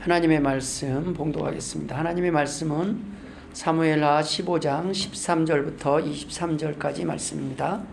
하나님의 말씀 봉독하겠습니다. 하나님의 말씀은 사무엘하 15장 13절부터 23절까지 말씀입니다.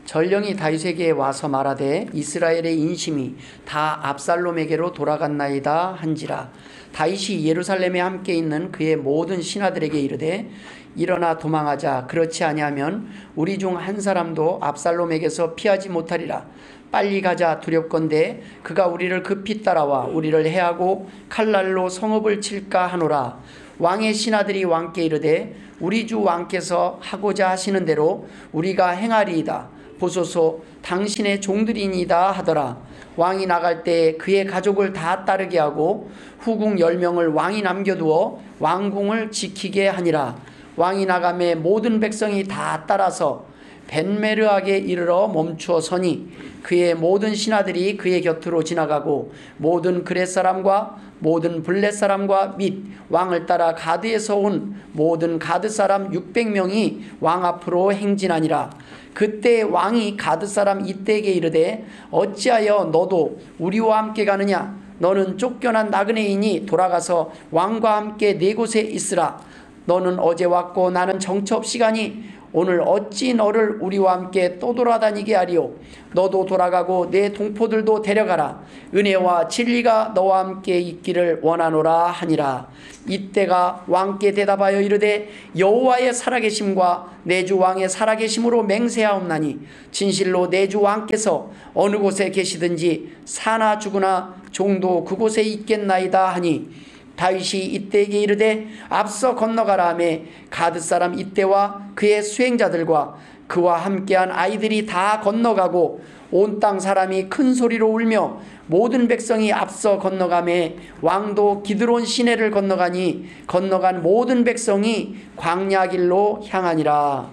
전령이 다윗에게 와서 말하되 이스라엘의 인심이 다 압살롬에게로 돌아갔나이다 한지라. 다윗이 예루살렘에 함께 있는 그의 모든 신하들에게 이르되 일어나 도망하자. 그렇지 아니하면 우리 중 한 사람도 압살롬에게서 피하지 못하리라. 빨리 가자. 두렵건대 그가 우리를 급히 따라와 우리를 해하고 칼날로 성읍을 칠까 하노라. 왕의 신하들이 왕께 이르되 우리 주 왕께서 하고자 하시는 대로 우리가 행하리이다. 보소서 당신의 종들이니이다 하더라. 왕이 나갈 때 그의 가족을 다 따르게 하고 후궁 10명을 왕이 남겨두어 왕궁을 지키게 하니라. 왕이 나가매 모든 백성이 다 따라서 벤메르하게 이르러 멈추어 서니 그의 모든 신하들이 그의 곁으로 지나가고 모든 그렛 사람과 모든 블렛 사람과 및 왕을 따라 가드에서 온 모든 가드 사람 600명이 왕 앞으로 행진하니라. 그때 왕이 가드 사람 이때에게 이르되 어찌하여 너도 우리와 함께 가느냐? 너는 쫓겨난 나그네이니 돌아가서 왕과 함께 네 곳에 있으라. 너는 어제 왔고 나는 정처 없이 가니 오늘 어찌 너를 우리와 함께 또 돌아다니게 하리오. 너도 돌아가고 내 동포들도 데려가라. 은혜와 진리가 너와 함께 있기를 원하노라 하니라. 이때가 왕께 대답하여 이르되 여호와의 살아계심과 내 주 왕의 살아계심으로 맹세하옵나니 진실로 내 주 왕께서 어느 곳에 계시든지 사나 죽으나 종도 그곳에 있겠나이다 하니 다윗이 이때에게 이르되 앞서 건너가라 하며 가드 사람 이때와 그의 수행자들과 그와 함께한 아이들이 다 건너가고 온 땅 사람이 큰 소리로 울며 모든 백성이 앞서 건너가매 왕도 기드론 시내를 건너가니 건너간 모든 백성이 광야 길로 향하니라.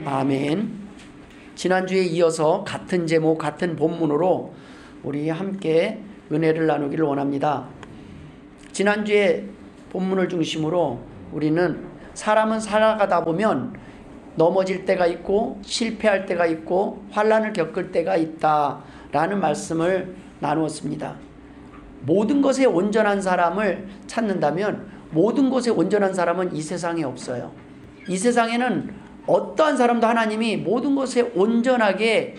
아멘. 지난주에 이어서 같은 제목 같은 본문으로 우리 함께 은혜를 나누기를 원합니다. 지난주에 본문을 중심으로 우리는 사람은 살아가다 보면 넘어질 때가 있고 실패할 때가 있고 환난을 겪을 때가 있다라는 말씀을 나누었습니다. 모든 것에 온전한 사람을 찾는다면 모든 것에 온전한 사람은 이 세상에 없어요. 이 세상에는 어떠한 사람도 하나님이 모든 것에 온전하게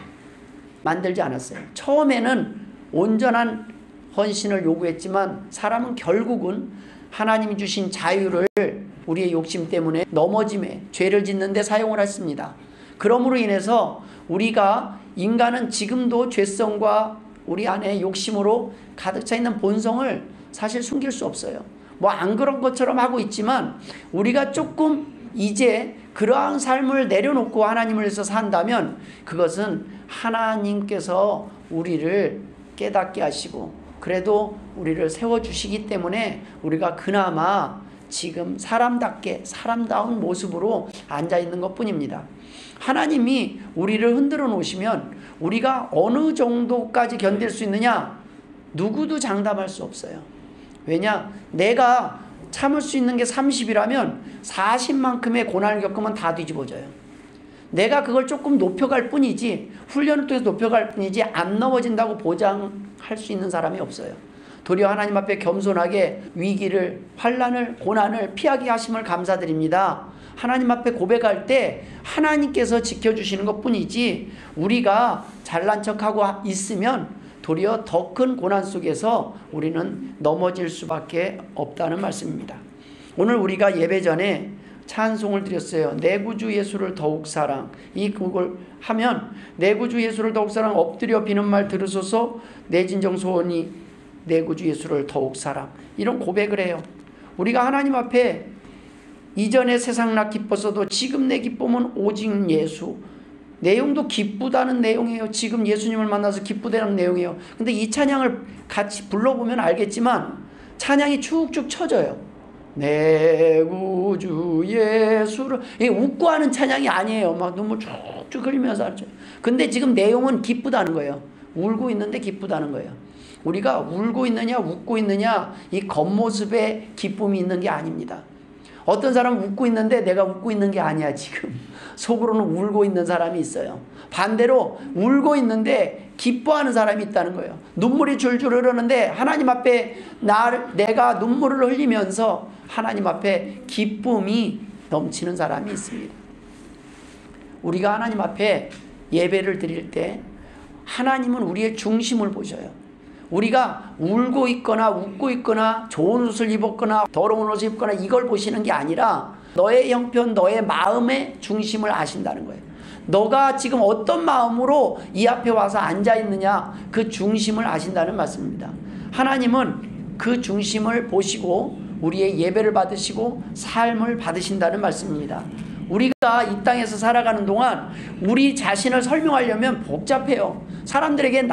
만들지 않았어요. 처음에는 온전한 헌신을 요구했지만 사람은 결국은 하나님이 주신 자유를 우리의 욕심 때문에 넘어짐에 죄를 짓는 데 사용을 했습니다. 그러므로 인해서 우리가 인간은 지금도 죄성과 우리 안에 욕심으로 가득 차 있는 본성을 사실 숨길 수 없어요. 뭐 안 그런 것처럼 하고 있지만 우리가 조금 이제 그러한 삶을 내려놓고 하나님을 위해서 산다면 그것은 하나님께서 우리를 깨닫게 하시고 그래도 우리를 세워주시기 때문에 우리가 그나마 지금 사람다운 모습으로 앉아있는 것 뿐입니다. 하나님이 우리를 흔들어 놓으시면 우리가 어느 정도까지 견딜 수 있느냐? 누구도 장담할 수 없어요. 왜냐? 내가 참을 수 있는 게 30이라면 40만큼의 고난을 겪으면 다 뒤집어져요. 내가 그걸 조금 높여갈 뿐이지 훈련을 통해서 높여갈 뿐이지 안 넘어진다고 보장할 수 있는 사람이 없어요. 도리어 하나님 앞에 겸손하게 위기를 환난을 고난을 피하게 하심을 감사드립니다. 하나님 앞에 고백할 때 하나님께서 지켜주시는 것뿐이지 우리가 잘난 척하고 있으면 도리어 더 큰 고난 속에서 우리는 넘어질 수밖에 없다는 말씀입니다. 오늘 우리가 예배 전에 찬송을 드렸어요. 내 구주 예수를 더욱 사랑. 이 곡을 하면 내 구주 예수를 더욱 사랑 엎드려 비는 말 들으소서 내 진정 소원이 내 구주 예수를 더욱 사랑. 이런 고백을 해요. 우리가 하나님 앞에 이전에 세상 나 기뻤어도 지금 내 기쁨은 오직 예수. 내용도 기쁘다는 내용이에요. 지금 예수님을 만나서 기쁘다는 내용이에요. 근데 이 찬양을 같이 불러보면 알겠지만 찬양이 쭉쭉 쳐져요. 내 구주 예수를 웃고 하는 찬양이 아니에요. 막 눈물 쭉쭉 흘리면서 하죠. 근데 지금 내용은 기쁘다는 거예요. 울고 있는데 기쁘다는 거예요. 우리가 울고 있느냐 웃고 있느냐 이 겉모습에 기쁨이 있는 게 아닙니다. 어떤 사람은 웃고 있는데 내가 웃고 있는 게 아니야. 지금 속으로는 울고 있는 사람이 있어요. 반대로 울고 있는데 기뻐하는 사람이 있다는 거예요. 눈물이 줄줄 흐르는데 하나님 앞에 내가 눈물을 흘리면서 하나님 앞에 기쁨이 넘치는 사람이 있습니다. 우리가 하나님 앞에 예배를 드릴 때 하나님은 우리의 중심을 보셔요. 우리가 울고 있거나 웃고 있거나 좋은 옷을 입었거나 더러운 옷을 입거나 이걸 보시는 게 아니라 너의 형편, 너의 마음의 중심을 아신다는 거예요. 너가 지금 어떤 마음으로 이 앞에 와서 앉아있느냐, 그 중심을 아신다는 말씀입니다. 하나님은 그 중심을 보시고 우리의 예배를 받으시고 삶을 받으신다는 말씀입니다. 우리가 이 땅에서 살아가는 동안 우리 자신을 설명하려면 복잡해요. 사람들에게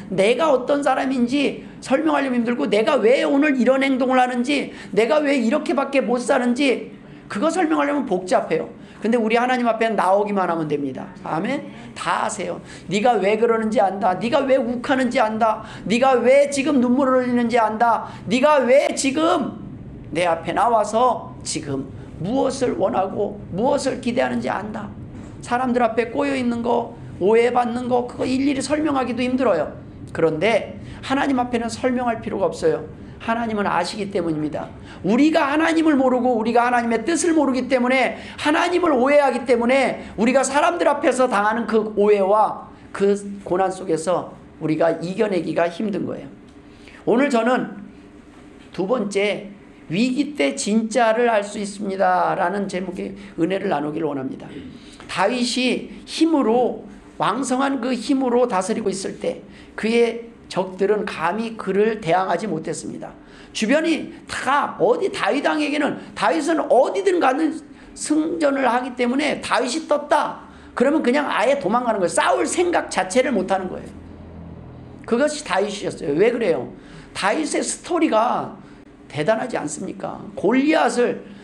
내가 어떤 사람인지 설명하려면 힘들고, 내가 왜 오늘 이런 행동을 하는지, 내가 왜 이렇게밖에 못 사는지 그거 설명하려면 복잡해요. 근데 우리 하나님 앞에 나오기만 하면 됩니다. 아멘? 다 아세요. 네가 왜 그러는지 안다. 네가 왜 욱하는지 안다. 네가 왜 지금 눈물을 흘리는지 안다. 네가 왜 지금 내 앞에 나와서 지금 무엇을 원하고 무엇을 기대하는지 안다. 사람들 앞에 꼬여있는 거, 오해받는 거, 그거 일일이 설명하기도 힘들어요. 그런데 하나님 앞에는 설명할 필요가 없어요. 하나님은 아시기 때문입니다. 우리가 하나님을 모르고 우리가 하나님의 뜻을 모르기 때문에, 하나님을 오해하기 때문에 우리가 사람들 앞에서 당하는 그 오해와 그 고난 속에서 우리가 이겨내기가 힘든 거예요. 오늘 저는 두 번째, 위기 때 진짜를 알 수 있습니다 라는 제목의 은혜를 나누기를 원합니다. 다윗이 힘으로, 왕성한 그 힘으로 다스리고 있을 때 그의 적들은 감히 그를 대항하지 못했습니다. 주변이 다 다윗 왕에게는, 다윗은 어디든 가는 승전을 하기 때문에 다윗이 떴다 그러면 그냥 아예 도망가는 거예요. 싸울 생각 자체를 못하는 거예요. 그것이 다윗이었어요. 왜 그래요? 다윗의 스토리가 대단하지 않습니까?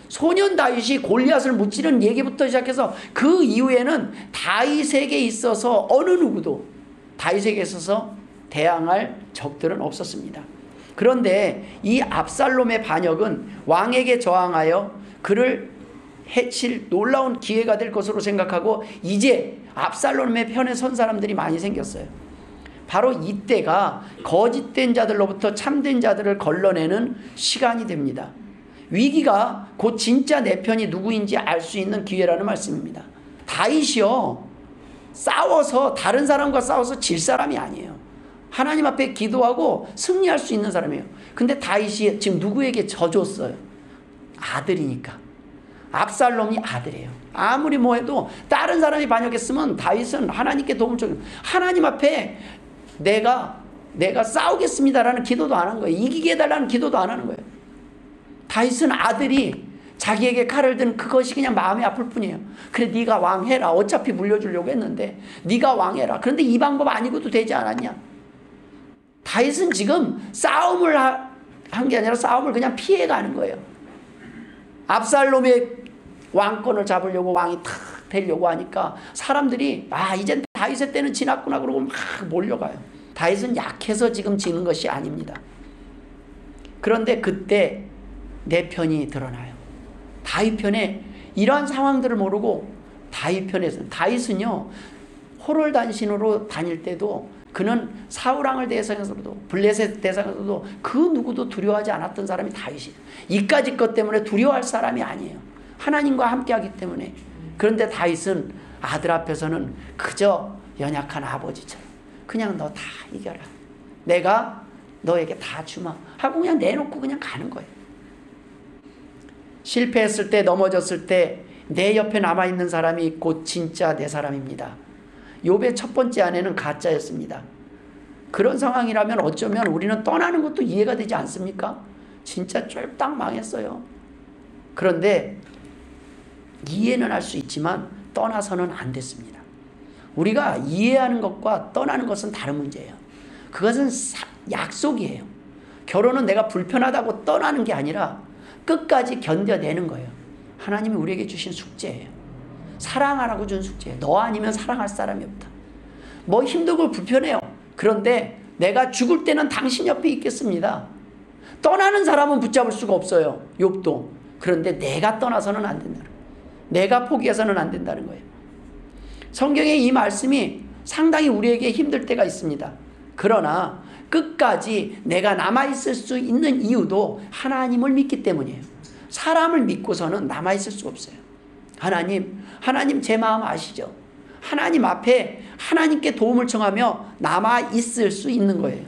소년 다윗이 골리앗을 무찌른 얘기부터 시작해서 그 이후에는 다윗에게 있어서 어느 누구도 다윗에게 있어서 대항할 적들은 없었습니다. 그런데 이 압살롬의 반역은 왕에게 저항하여 그를 해칠 놀라운 기회가 될 것으로 생각하고 이제 압살롬의 편에 선 사람들이 많이 생겼어요. 바로 이때가 거짓된 자들로부터 참된 자들을 걸러내는 시간이 됩니다. 위기가 곧 진짜 내 편이 누구인지 알 수 있는 기회라는 말씀입니다. 다윗이요, 다른 사람과 싸워서 질 사람이 아니에요. 하나님 앞에 기도하고 승리할 수 있는 사람이에요. 근데 다윗이 지금 누구에게 져줬어요? 아들이니까. 압살롬이 아들이에요. 아무리 뭐 해도 다른 사람이 반역했으면 다윗은 하나님께 도움을 줘. 하나님 앞에 내가 싸우겠습니다라는 기도도 안 한 거예요. 이기게 해달라는 기도도 안 하는 거예요. 다윗은 아들이 자기에게 칼을 든 그것이 그냥 마음이 아플 뿐이에요. 그래, 네가 왕해라. 어차피 물려주려고 했는데 네가 왕해라. 그런데 이 방법 아니고도 되지 않았냐? 다윗은 지금 싸움을 한 게 아니라 싸움을 그냥 피해가는 거예요. 압살롬의 왕권을 잡으려고 왕이 탁 되려고 하니까 사람들이 이젠 다윗의 때는 지났구나 그러고 막 몰려가요. 다윗은 약해서 지금 지는 것이 아닙니다. 그런데 그때 내 편이 드러나요. 다윗 편에 이러한 상황들을 모르고 다윗은요, 호롤단신으로 다닐 때도 그는 사울왕을 대상으로도 블레셋 대상으로도 그 누구도 두려워하지 않았던 사람이 다윗이에요. 이까짓 것 때문에 두려워할 사람이 아니에요. 하나님과 함께하기 때문에. 그런데 다윗은 아들 앞에서는 그저 연약한 아버지처럼 그냥 너 다 이겨라. 내가 너에게 다 주마 하고 그냥 내놓고 그냥 가는 거예요. 실패했을 때, 넘어졌을 때 내 옆에 남아있는 사람이 곧 진짜 내 사람입니다. 욥의 첫 번째 아내는 가짜였습니다. 그런 상황이라면 어쩌면 우리는 떠나는 것도 이해가 되지 않습니까? 진짜 쫄딱 망했어요. 그런데 이해는 할 수 있지만 떠나서는 안 됐습니다. 우리가 이해하는 것과 떠나는 것은 다른 문제예요. 그것은 약속이에요. 결혼은 내가 불편하다고 떠나는 게 아니라 끝까지 견뎌내는 거예요. 하나님이 우리에게 주신 숙제예요. 사랑하라고 준 숙제예요. 너 아니면 사랑할 사람이 없다. 뭐 힘들고 불편해요. 그런데 내가 죽을 때는 당신 옆에 있겠습니다. 떠나는 사람은 붙잡을 수가 없어요. 욥도. 그런데 내가 떠나서는 안 된다는 거예요. 내가 포기해서는 안 된다는 거예요. 성경의 이 말씀이 상당히 우리에게 힘들 때가 있습니다. 그러나 끝까지 내가 남아있을 수 있는 이유도 하나님을 믿기 때문이에요. 사람을 믿고서는 남아있을 수 없어요. 하나님 제 마음 아시죠? 하나님 앞에 하나님께 도움을 청하며 남아있을 수 있는 거예요.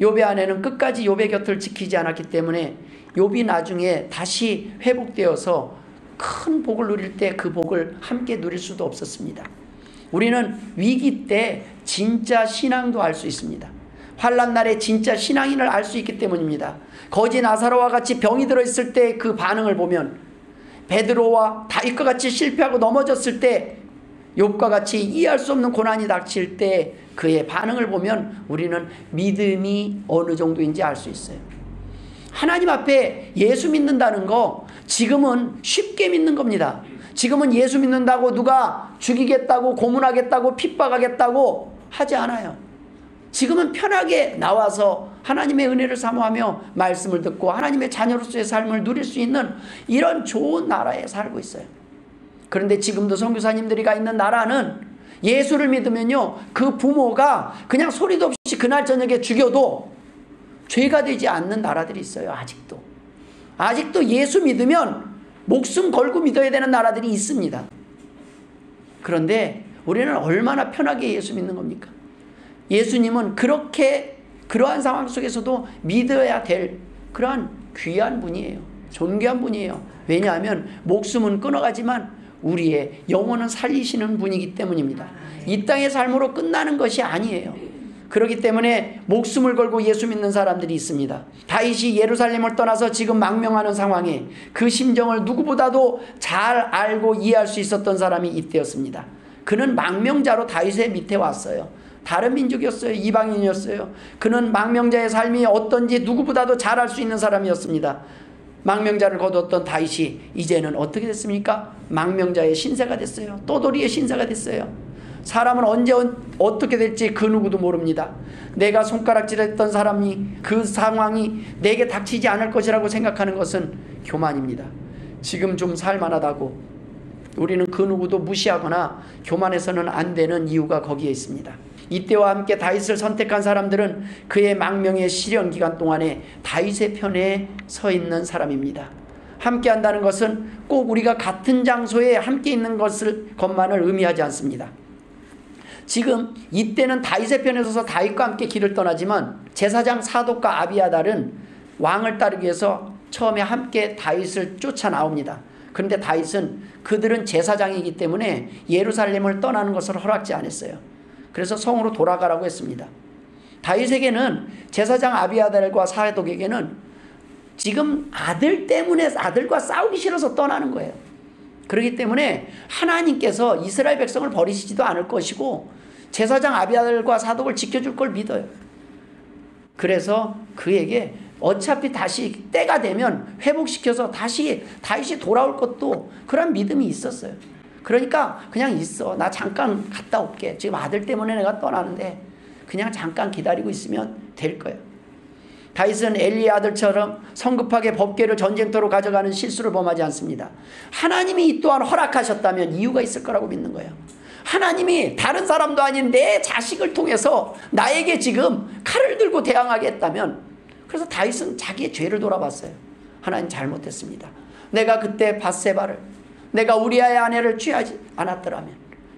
욥의 아내는 끝까지 욥의 곁을 지키지 않았기 때문에 욥이 나중에 다시 회복되어서 큰 복을 누릴 때 그 복을 함께 누릴 수도 없었습니다. 우리는 위기 때 진짜 신앙도 알 수 있습니다. 환난 날에 진짜 신앙인을 알 수 있기 때문입니다. 거지 나사로와 같이 병이 들어있을 때 그 반응을 보면, 베드로와 다윗과 같이 실패하고 넘어졌을 때, 욥과 같이 이해할 수 없는 고난이 닥칠 때 그의 반응을 보면 우리는 믿음이 어느 정도인지 알 수 있어요. 하나님 앞에 예수 믿는다는 거 지금은 쉽게 믿는 겁니다. 지금은 예수 믿는다고 누가 죽이겠다고 고문하겠다고 핍박하겠다고 하지 않아요. 지금은 편하게 나와서 하나님의 은혜를 사모하며 말씀을 듣고 하나님의 자녀로서의 삶을 누릴 수 있는 이런 좋은 나라에 살고 있어요. 그런데 지금도 선교사님들이가 있는 나라는 예수를 믿으면요, 그 부모가 그냥 소리도 없이 그날 저녁에 죽여도 죄가 되지 않는 나라들이 있어요. 아직도 예수 믿으면 목숨 걸고 믿어야 되는 나라들이 있습니다. 그런데 우리는 얼마나 편하게 예수 믿는 겁니까? 예수님은 그러한 상황 속에서도 믿어야 될 그러한 귀한 분이에요. 존귀한 분이에요. 왜냐하면 목숨은 끊어가지만 우리의 영혼은 살리시는 분이기 때문입니다. 이 땅의 삶으로 끝나는 것이 아니에요. 그렇기 때문에 목숨을 걸고 예수 믿는 사람들이 있습니다. 다윗이 예루살렘을 떠나서 지금 망명하는 상황에 그 심정을 누구보다도 잘 알고 이해할 수 있었던 사람이 이때였습니다. 그는 망명자로 다윗의 밑에 왔어요. 다른 민족이었어요. 이방인이었어요. 그는 망명자의 삶이 어떤지 누구보다도 잘 알 수 있는 사람이었습니다. 망명자를 거두었던 다윗이 이제는 어떻게 됐습니까? 망명자의 신세가 됐어요. 또돌이의 신세가 됐어요. 사람은 언제 어떻게 될지 그 누구도 모릅니다. 내가 손가락질했던 사람이 그 상황이 내게 닥치지 않을 것이라고 생각하는 것은 교만입니다. 지금 좀 살만하다고 우리는 그 누구도 무시하거나 교만해서는 안 되는 이유가 거기에 있습니다. 이때와 함께 다윗을 선택한 사람들은 그의 망명의 시련 기간 동안에 다윗의 편에 서 있는 사람입니다. 함께 한다는 것은 꼭 우리가 같은 장소에 함께 있는 것만을 의미하지 않습니다. 지금 이때는 다윗의 편에 서서 다윗과 함께 길을 떠나지만 제사장 사독과 아비아달은 왕을 따르기 위해서 처음에 함께 다윗을 쫓아 나옵니다. 그런데 다윗은 그들은 제사장이기 때문에 예루살렘을 떠나는 것을 허락지 않았어요. 그래서 성으로 돌아가라고 했습니다. 다윗에게는 제사장 아비아달과 사독에게는 지금 아들 때문에 아들과 싸우기 싫어서 떠나는 거예요. 그렇기 때문에 하나님께서 이스라엘 백성을 버리시지도 않을 것이고 제사장 아비아달과 사독을 지켜줄 걸 믿어요. 그래서 그에게 어차피 다시 때가 되면 회복시켜서 다시 다윗이 돌아올 것도 그런 믿음이 있었어요. 그러니까 그냥 있어. 나 잠깐 갔다 올게. 지금 아들 때문에 내가 떠나는데 그냥 잠깐 기다리고 있으면 될 거예요. 다윗은 엘리의 아들처럼 성급하게 법궤를 전쟁터로 가져가는 실수를 범하지 않습니다. 하나님이 이 또한 허락하셨다면 이유가 있을 거라고 믿는 거예요. 하나님이 다른 사람도 아닌 내 자식을 통해서 나에게 지금 칼을 들고 대항하게 했다면, 그래서 다윗은 자기의 죄를 돌아봤어요. 하나님 잘못했습니다. 내가 그때 밧세바를, 내가 우리아의 아내를 취하지 않았더라면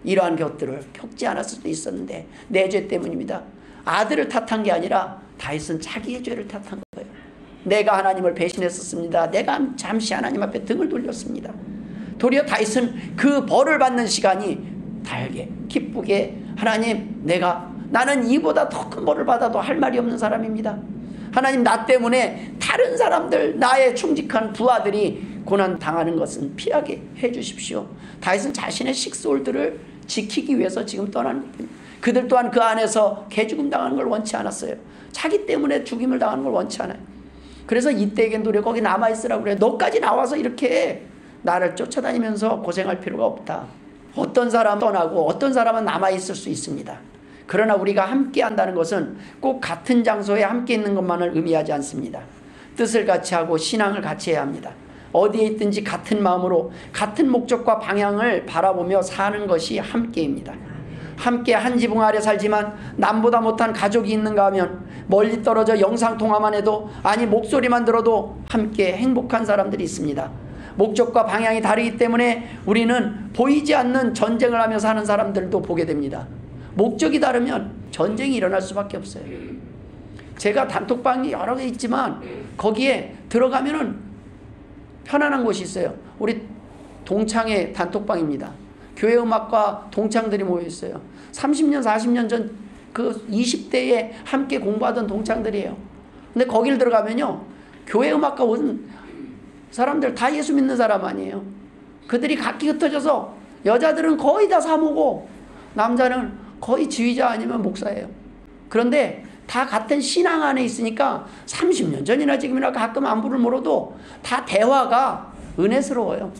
이러한 것들을 겪지 않았을 수도 있었는데 내 죄 때문입니다. 아들을 탓한 게 아니라 다윗은 자기의 죄를 탓한 거예요. 내가 하나님을 배신했었습니다. 내가 잠시 하나님 앞에 등을 돌렸습니다. 도리어 다윗은 그 벌을 받는 시간이 달게 기쁘게, 하나님 나는 이보다 더 큰 벌을 받아도 할 말이 없는 사람입니다. 하나님 나 때문에 다른 사람들, 나의 충직한 부하들이 고난 당하는 것은 피하게 해 주십시오. 다윗은 자신의 식솔들을 지키기 위해서 지금 떠나는 겁니다. 그들 또한 그 안에서 개죽음 당하는 걸 원치 않았어요. 자기 때문에 죽임을 당하는 걸 원치 않아요. 그래서 이때에겐 도리어 거기 남아있으라고 그래요. 너까지 나와서 이렇게 나를 쫓아다니면서 고생할 필요가 없다. 어떤 사람은 떠나고 어떤 사람은 남아있을 수 있습니다. 그러나 우리가 함께 한다는 것은 꼭 같은 장소에 함께 있는 것만을 의미하지 않습니다. 뜻을 같이 하고 신앙을 같이 해야 합니다. 어디에 있든지 같은 마음으로 같은 목적과 방향을 바라보며 사는 것이 함께입니다. 함께 한 지붕 아래 살지만 남보다 못한 가족이 있는가 하면 멀리 떨어져 영상통화만 해도, 아니 목소리만 들어도 함께 행복한 사람들이 있습니다. 목적과 방향이 다르기 때문에 우리는 보이지 않는 전쟁을 하며 사는 사람들도 보게 됩니다. 목적이 다르면 전쟁이 일어날 수밖에 없어요. 제가 단톡방이 여러 개 있지만 거기에 들어가면은 편안한 곳이 있어요. 우리 동창회 단톡방입니다. 교회 음악과 동창들이 모여 있어요. 30년 40년 전 그 20대에 함께 공부하던 동창들이에요. 근데 거길 들어가면요, 교회 음악과 온 사람들 다 예수 믿는 사람 아니에요. 그들이 각기 흩어져서 여자들은 거의 다 사모고 남자는 거의 지휘자 아니면 목사예요. 그런데 다 같은 신앙 안에 있으니까 30년 전이나 지금이나 가끔 안부를 물어도 다 대화가 은혜스러워요.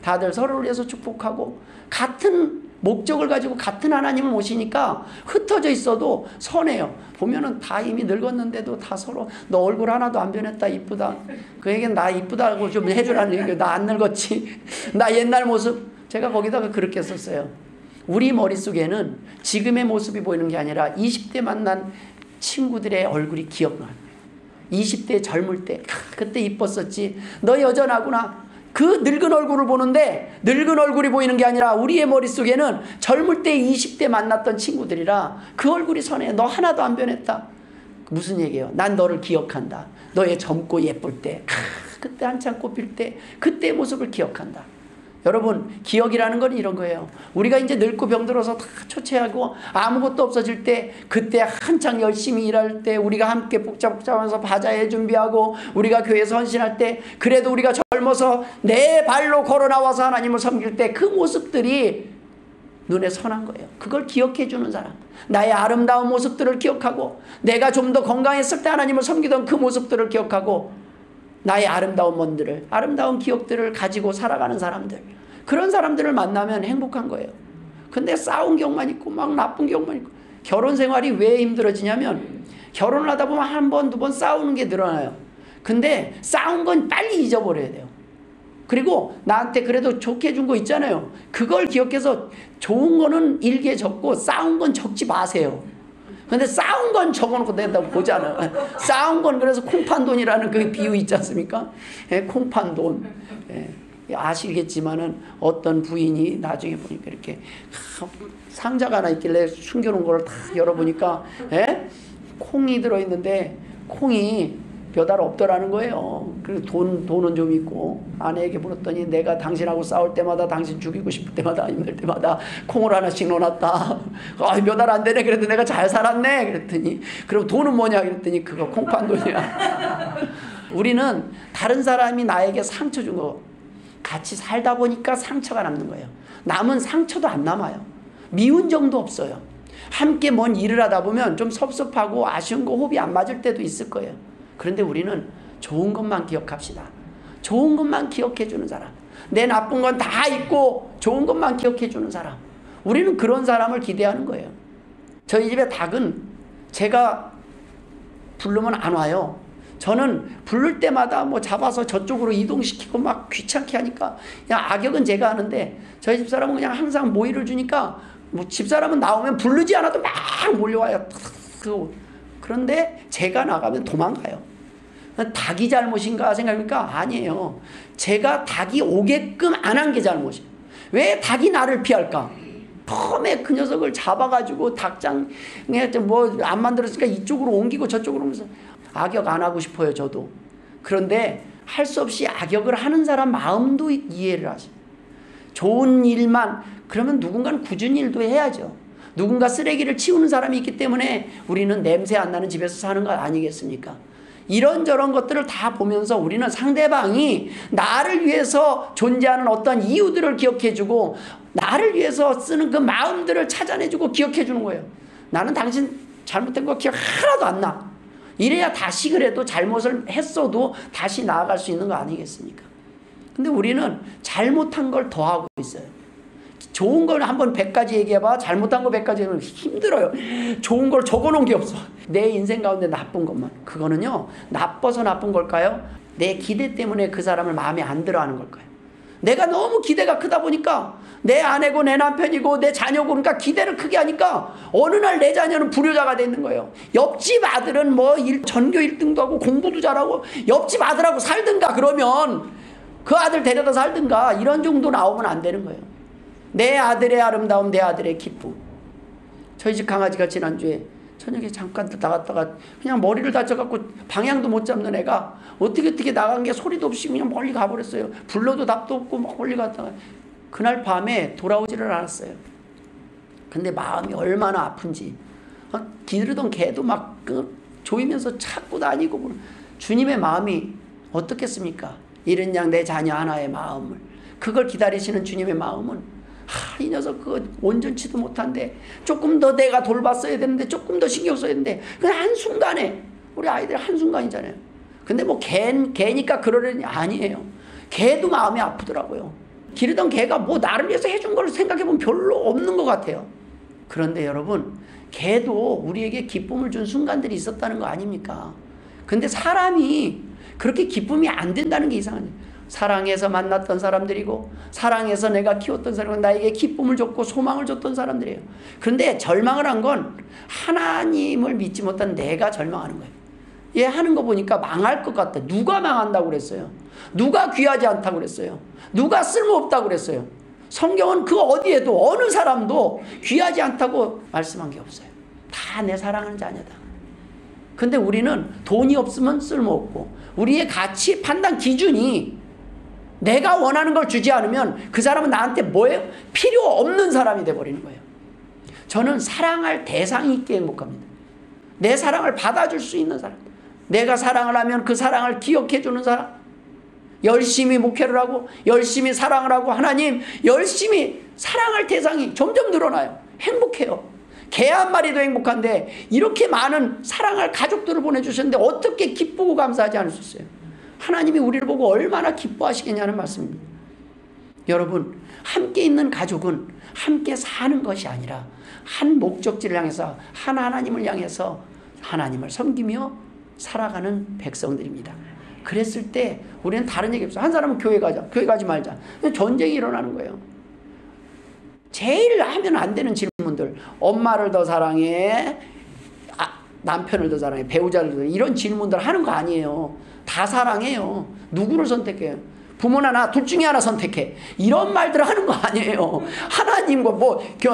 다들 서로를 위해서 축복하고 같은 목적을 가지고 같은 하나님을 모시니까 흩어져 있어도 선해요. 보면은 다 이미 늙었는데도 다 서로 너 얼굴 하나도 안 변했다, 이쁘다. 그 얘기는 나 이쁘다고 좀 해주라는 얘기예요. 나 안 늙었지. 나 옛날 모습. 제가 거기다가 그렇게 썼어요. 우리 머릿속에는 지금의 모습이 보이는 게 아니라 20대 만난 친구들의 얼굴이 기억나. 20대 젊을 때 그때 이뻤었지. 너 여전하구나. 그 늙은 얼굴을 보는데 늙은 얼굴이 보이는 게 아니라 우리의 머릿속에는 젊을 때 20대 만났던 친구들이라 그 얼굴이 선해. 너 하나도 안 변했다. 무슨 얘기예요? 난 너를 기억한다. 너의 젊고 예쁠 때, 그때 한창 꽃필 때 그때의 모습을 기억한다. 여러분, 기억이라는 건 이런 거예요. 우리가 이제 늙고 병들어서 다 초췌하고 아무것도 없어질 때, 그때 한창 열심히 일할 때, 우리가 함께 복잡하면서 바자회 준비하고 우리가 교회에서 헌신할 때, 그래도 우리가 젊어서 내 발로 걸어 나와서 하나님을 섬길 때 그 모습들이 눈에 선한 거예요. 그걸 기억해 주는 사람, 나의 아름다운 모습들을 기억하고, 내가 좀 더 건강했을 때 하나님을 섬기던 그 모습들을 기억하고, 나의 아름다운 먼들을, 아름다운 기억들을 가지고 살아가는 사람들, 그런 사람들을 만나면 행복한 거예요. 근데 싸운 기억만 있고 막 나쁜 기억만 있고. 결혼 생활이 왜 힘들어지냐면 결혼을 하다 보면 한 번, 두 번 싸우는 게 늘어나요. 근데 싸운 건 빨리 잊어버려야 돼요. 그리고 나한테 그래도 좋게 해준 거 있잖아요. 그걸 기억해서 좋은 거는 일기에 적고 싸운 건 적지 마세요. 근데 싸운 건 적어놓고 내가 보잖아. 싸운 건 그래서 콩판돈이라는 그 비유 있지 않습니까? 예, 콩판돈. 예, 아시겠지만은 어떤 부인이 나중에 보니까 이렇게 상자가 하나 있길래 숨겨놓은 걸 다 열어보니까, 예? 콩이 들어있는데 콩이 몇 알 없더라는 거예요. 그리고 돈은 좀 있고, 아내에게 물었더니 내가 당신하고 싸울 때마다, 당신 죽이고 싶을 때마다, 힘들 때마다 콩을 하나씩 넣어놨다. 몇 알 안 되네. 그래도 내가 잘 살았네. 그랬더니, 그럼 돈은 뭐냐? 그랬더니 그거 콩판 돈이야. 우리는 다른 사람이 나에게 상처 준 거 같이 살다 보니까 상처가 남는 거예요. 남은 상처도 안 남아요. 미운 정도 없어요. 함께 뭔 일을 하다 보면 좀 섭섭하고 아쉬운 거, 호흡이 안 맞을 때도 있을 거예요. 그런데 우리는 좋은 것만 기억합시다. 좋은 것만 기억해 주는 사람, 내 나쁜 건 다 잊고 좋은 것만 기억해 주는 사람, 우리는 그런 사람을 기대하는 거예요. 저희 집에 닭은 제가 부르면 안 와요. 저는 부를 때마다 뭐 잡아서 저쪽으로 이동시키고 막 귀찮게 하니까 그냥 악역은 제가 하는데, 저희 집사람은 그냥 항상 모이를 주니까 뭐 집사람은 나오면 부르지 않아도 막 몰려와요. 그런데 제가 나가면 도망가요. 닭이 잘못인가 생각하니까 아니에요. 제가 닭이 오게끔 안 한 게 잘못이에요. 왜 닭이 나를 피할까? 처음에 그 녀석을 잡아가지고 닭장에 뭐 안 만들었으니까 이쪽으로 옮기고 저쪽으로 옮겨서 악역 안 하고 싶어요, 저도. 그런데 할 수 없이 악역을 하는 사람 마음도 이해를 하죠. 좋은 일만, 그러면 누군가는 굳은 일도 해야죠. 누군가 쓰레기를 치우는 사람이 있기 때문에 우리는 냄새 안 나는 집에서 사는 거 아니겠습니까? 이런저런 것들을 다 보면서 우리는 상대방이 나를 위해서 존재하는 어떤 이유들을 기억해주고, 나를 위해서 쓰는 그 마음들을 찾아내주고 기억해주는 거예요. 나는 당신 잘못된 거 기억 하나도 안 나. 이래야 다시, 그래도 잘못을 했어도 다시 나아갈 수 있는 거 아니겠습니까? 근데 우리는 잘못한 걸 더하고 있어요. 좋은 걸 한번 100가지 얘기해봐. 잘못한 거 100가지 하면 힘들어요. 좋은 걸 적어놓은 게 없어. 내 인생 가운데 나쁜 것만. 그거는요, 나빠서 나쁜 걸까요? 내 기대 때문에 그 사람을 마음에 안 들어 하는 걸까요? 내가 너무 기대가 크다 보니까 내 아내고 내 남편이고 내 자녀고 그러니까 기대를 크게 하니까 어느 날 내 자녀는 불효자가 되는 거예요. 옆집 아들은 뭐 전교 1등도 하고 공부도 잘하고 옆집 아들하고 살든가 그러면 그 아들 데려다 살든가 이런 정도 나오면 안 되는 거예요. 내 아들의 아름다움, 내 아들의 기쁨. 저희 집 강아지가 지난주에 저녁에 잠깐 나갔다가 그냥 머리를 다쳐갖고 방향도 못 잡는 애가 어떻게 나간 게 소리도 없이 그냥 멀리 가버렸어요. 불러도 답도 없고 막 멀리 갔다가 그날 밤에 돌아오지를 않았어요. 근데 마음이 얼마나 아픈지 기르던 개도 막 조이면서 찾고 다니고 주님의 마음이 어떻겠습니까? 이런 양 내 자녀 하나의 마음을 그걸 기다리시는 주님의 마음은 이 녀석 그거 온전치도 못한데 조금 더 내가 돌봤어야 되는데 조금 더 신경 써야 되는데 그냥 한순간에 우리 아이들 한순간이잖아요. 근데 뭐 개니까 그러려니 아니에요. 개도 마음이 아프더라고요. 기르던 개가 뭐 나를 위해서 해준 걸 생각해보면 별로 없는 것 같아요. 그런데 여러분 개도 우리에게 기쁨을 준 순간들이 있었다는 거 아닙니까? 근데 사람이 그렇게 기쁨이 안 된다는 게 이상하죠. 사랑해서 만났던 사람들이고 사랑해서 내가 키웠던 사람은 나에게 기쁨을 줬고 소망을 줬던 사람들이에요. 그런데 절망을 한 건 하나님을 믿지 못한 내가 절망하는 거예요. 얘 하는 거 보니까 망할 것 같다. 누가 망한다고 그랬어요? 누가 귀하지 않다고 그랬어요? 누가 쓸모없다고 그랬어요? 성경은 그 어디에도 어느 사람도 귀하지 않다고 말씀한 게 없어요. 다 내 사랑하는 자녀다. 근데 우리는 돈이 없으면 쓸모없고 우리의 가치 판단 기준이 내가 원하는 걸 주지 않으면 그 사람은 나한테 뭐예요? 필요 없는 사람이 돼버리는 거예요. 저는 사랑할 대상이 있게 행복합니다. 내 사랑을 받아줄 수 있는 사람, 내가 사랑을 하면 그 사랑을 기억해 주는 사람, 열심히 목회를 하고 열심히 사랑을 하고 하나님 열심히 사랑할 대상이 점점 늘어나요. 행복해요. 개 한 마리도 행복한데 이렇게 많은 사랑할 가족들을 보내주셨는데 어떻게 기쁘고 감사하지 않을 수 있어요? 하나님이 우리를 보고 얼마나 기뻐하시겠냐는 말씀입니다. 여러분 함께 있는 가족은 함께 사는 것이 아니라 한 목적지를 향해서 한 하나님을 향해서 하나님을 섬기며 살아가는 백성들입니다. 그랬을 때 우리는 다른 얘기 없어요. 한 사람은 교회 가자, 교회 가지 말자. 전쟁이 일어나는 거예요. 제일 하면 안 되는 질문들, 엄마를 더 사랑해, 남편을 더 사랑해, 배우자를 더 사랑해, 이런 질문들 하는 거 아니에요. 다 사랑해요. 누구를 선택해요? 부모나 나 둘 중에 하나 선택해. 이런 말들을 하는 거 아니에요. 하나님과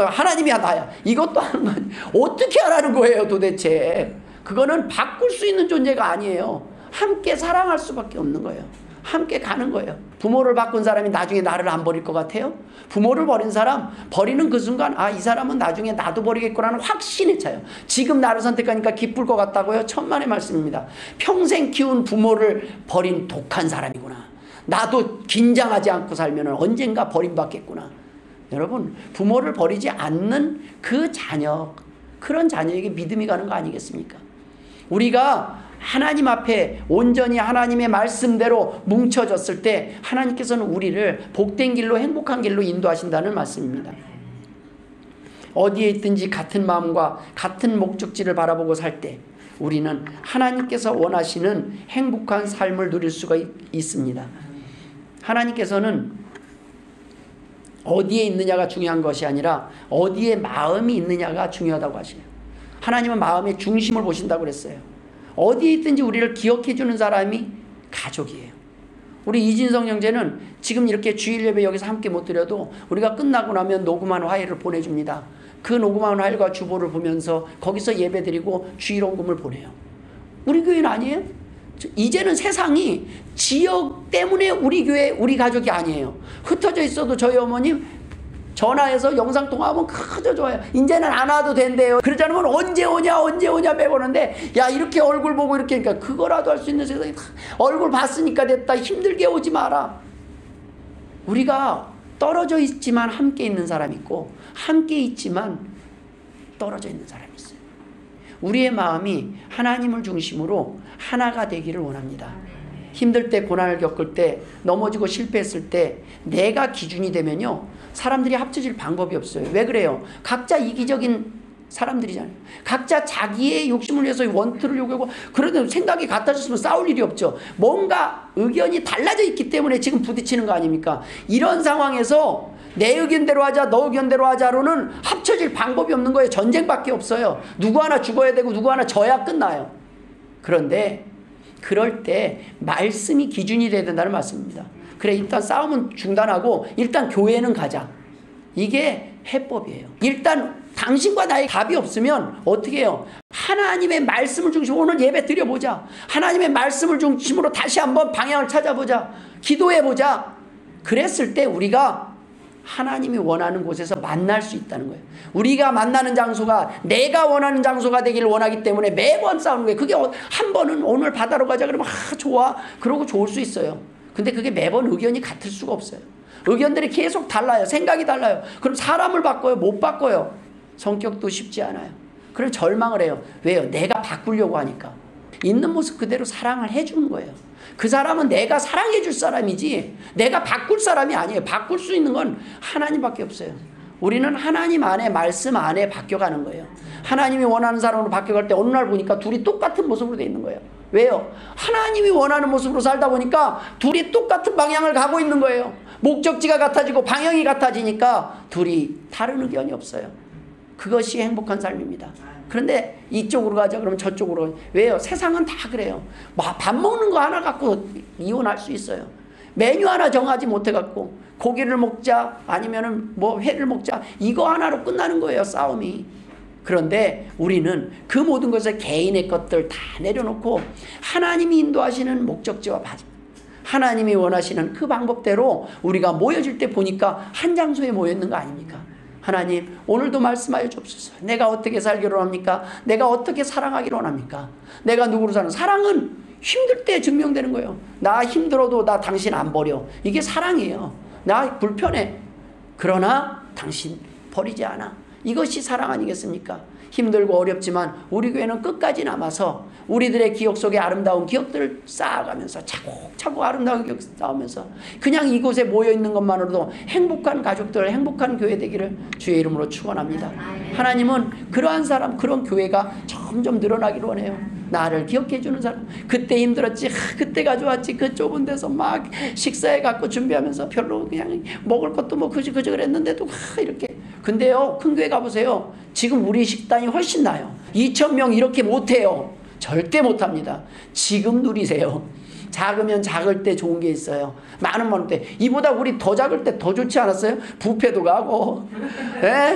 하나님이야 나야 이것도 하는 거 아니에요. 어떻게 하라는 거예요 도대체? 그거는 바꿀 수 있는 존재가 아니에요. 함께 사랑할 수밖에 없는 거예요. 함께 가는 거예요. 부모를 바꾼 사람이 나중에 나를 안 버릴 것 같아요? 부모를 버린 사람, 버리는 그 순간 이 사람은 나중에 나도 버리겠구나는 확신에 차요. 지금 나를 선택하니까 기쁠 것 같다고요? 천만의 말씀입니다. 평생 키운 부모를 버린 독한 사람이구나. 나도 긴장하지 않고 살면 언젠가 버림받겠구나. 여러분 부모를 버리지 않는 그 자녀, 그런 자녀에게 믿음이 가는 거 아니겠습니까? 우리가 하나님 앞에 온전히 하나님의 말씀대로 뭉쳐졌을 때 하나님께서는 우리를 복된 길로 행복한 길로 인도하신다는 말씀입니다. 어디에 있든지 같은 마음과 같은 목적지를 바라보고 살 때 우리는 하나님께서 원하시는 행복한 삶을 누릴 수가 있습니다. 하나님께서는 어디에 있느냐가 중요한 것이 아니라 어디에 마음이 있느냐가 중요하다고 하시네요. 하나님은 마음의 중심을 보신다고 그랬어요. 어디에 있든지 우리를 기억해 주는 사람이 가족이에요. 우리 이진성 형제는 지금 이렇게 주일 예배 여기서 함께 못 드려도 우리가 끝나고 나면 녹음한 화일을 보내줍니다. 그 녹음한 화일과 주보를 보면서 거기서 예배 드리고 주일원금을 보내요. 우리 교회는 아니에요? 이제는 세상이 지역 때문에 우리 교회, 우리 가족이 아니에요. 흩어져 있어도 저희 어머님 전화해서 영상통화하면 그저 좋아요. 이제는 안 와도 된대요. 그러지 않으면 언제 오냐 빼보는데 야 이렇게 얼굴 보고 이렇게 하니까 그거라도 할 수 있는 세상이 얼굴 봤으니까 됐다. 힘들게 오지 마라. 우리가 떨어져 있지만 함께 있는 사람이 있고 함께 있지만 떨어져 있는 사람이 있어요. 우리의 마음이 하나님을 중심으로 하나가 되기를 원합니다. 힘들 때, 고난을 겪을 때, 넘어지고 실패했을 때 내가 기준이 되면요 사람들이 합쳐질 방법이 없어요. 왜 그래요? 각자 이기적인 사람들이잖아요. 각자 자기의 욕심을 위해서 원투를 요구하고 그러다 생각이 같아졌으면 싸울 일이 없죠. 뭔가 의견이 달라져 있기 때문에 지금 부딪히는 거 아닙니까? 이런 상황에서 내 의견대로 하자 너 의견대로 하자로는 합쳐질 방법이 없는 거예요. 전쟁밖에 없어요. 누구 하나 죽어야 되고 누구 하나 져야 끝나요. 그런데 그럴 때 말씀이 기준이 돼야 된다는 말씀입니다. 그래 일단 싸움은 중단하고 일단 교회는 가자. 이게 해법이에요. 일단 당신과 나의 답이 없으면 어떻게 해요? 하나님의 말씀을 중심으로 오늘 예배 드려보자. 하나님의 말씀을 중심으로 다시 한번 방향을 찾아보자. 기도해보자. 그랬을 때 우리가 하나님이 원하는 곳에서 만날 수 있다는 거예요. 우리가 만나는 장소가 내가 원하는 장소가 되기를 원하기 때문에 매번 싸우는 거예요. 그게 한 번은 오늘 바다로 가자 그러면 좋아. 그러고 좋을 수 있어요. 근데 그게 매번 의견이 같을 수가 없어요. 의견들이 계속 달라요. 생각이 달라요. 그럼 사람을 바꿔요? 못 바꿔요. 성격도 쉽지 않아요. 그럼 절망을 해요. 왜요? 내가 바꾸려고 하니까. 있는 모습 그대로 사랑을 해주는 거예요. 그 사람은 내가 사랑해 줄 사람이지 내가 바꿀 사람이 아니에요. 바꿀 수 있는 건 하나님밖에 없어요. 우리는 하나님 안에 말씀 안에 바뀌어가는 거예요. 하나님이 원하는 사람으로 바뀌어갈 때 어느 날 보니까 둘이 똑같은 모습으로 돼 있는 거예요. 왜요? 하나님이 원하는 모습으로 살다 보니까 둘이 똑같은 방향을 가고 있는 거예요. 목적지가 같아지고 방향이 같아지니까 둘이 다른 의견이 없어요. 그것이 행복한 삶입니다. 그런데 이쪽으로 가자 그러면 저쪽으로 가자. 왜요? 세상은 다 그래요. 밥 먹는 거 하나 갖고 이혼할 수 있어요. 메뉴 하나 정하지 못해갖고 고기를 먹자 아니면은 뭐 회를 먹자 이거 하나로 끝나는 거예요. 싸움이. 그런데 우리는 그 모든 것을 개인의 것들 다 내려놓고 하나님이 인도하시는 목적지와 하나님이 원하시는 그 방법대로 우리가 모여질 때 보니까 한 장소에 모여있는 거 아닙니까? 하나님 오늘도 말씀하여 주옵소서. 내가 어떻게 살기로 합니까? 내가 어떻게 사랑하기로 합니까? 내가 누구로 사는 사랑은 힘들 때 증명되는 거예요. 나 힘들어도 나 당신 안 버려. 이게 사랑이에요. 나 불편해. 그러나 당신 버리지 않아. 이것이 사랑 아니겠습니까? 힘들고 어렵지만 우리 교회는 끝까지 남아서 우리들의 기억 속에 아름다운 기억들을 쌓아가면서 차곡차곡 아름다운 기억 쌓으면서 그냥 이곳에 모여있는 것만으로도 행복한 가족들 행복한 교회 되기를 주의 이름으로 축원합니다. 하나님은 그러한 사람 그런 교회가 점점 늘어나기를 원해요. 나를 기억해 주는 사람. 그때 힘들었지 그때가 좋았지 그 좁은 데서 막 식사해 갖고 준비하면서 별로 그냥 먹을 것도 뭐 그저 그랬는데도 이렇게. 근데요 큰 교회 가보세요. 지금 우리 식당이 훨씬 나아요. 2,000명 이렇게 못해요. 절대 못합니다. 지금 누리세요. 작으면 작을 때 좋은 게 있어요. 많으면 때 이보다 우리 더 작을 때 더 좋지 않았어요? 뷔페도 가고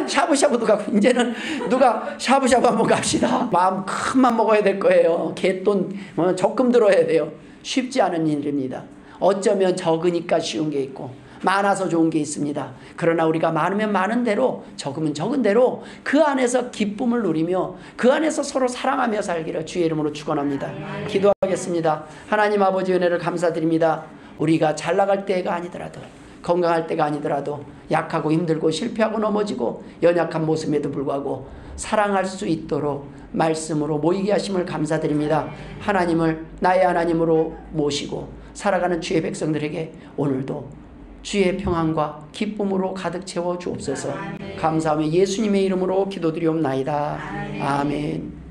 샤브샤브도 가고 이제는 누가 샤브샤브 한번 갑시다. 마음 큰맘 먹어야 될 거예요. 개돈 적금 들어야 돼요. 쉽지 않은 일입니다. 어쩌면 적으니까 쉬운 게 있고 많아서 좋은 게 있습니다. 그러나 우리가 많으면 많은 대로 적으면 적은 대로 그 안에서 기쁨을 누리며 그 안에서 서로 사랑하며 살기를 주의 이름으로 축원합니다. 기도하겠습니다. 하나님 아버지 은혜를 감사드립니다. 우리가 잘 나갈 때가 아니더라도 건강할 때가 아니더라도 약하고 힘들고 실패하고 넘어지고 연약한 모습에도 불구하고 사랑할 수 있도록 말씀으로 모이게 하심을 감사드립니다. 하나님을 나의 하나님으로 모시고 살아가는 주의 백성들에게 오늘도 주의 평안과 기쁨으로 가득 채워 주옵소서. 감사하며 예수님의 이름으로 기도드리옵나이다. 아멘.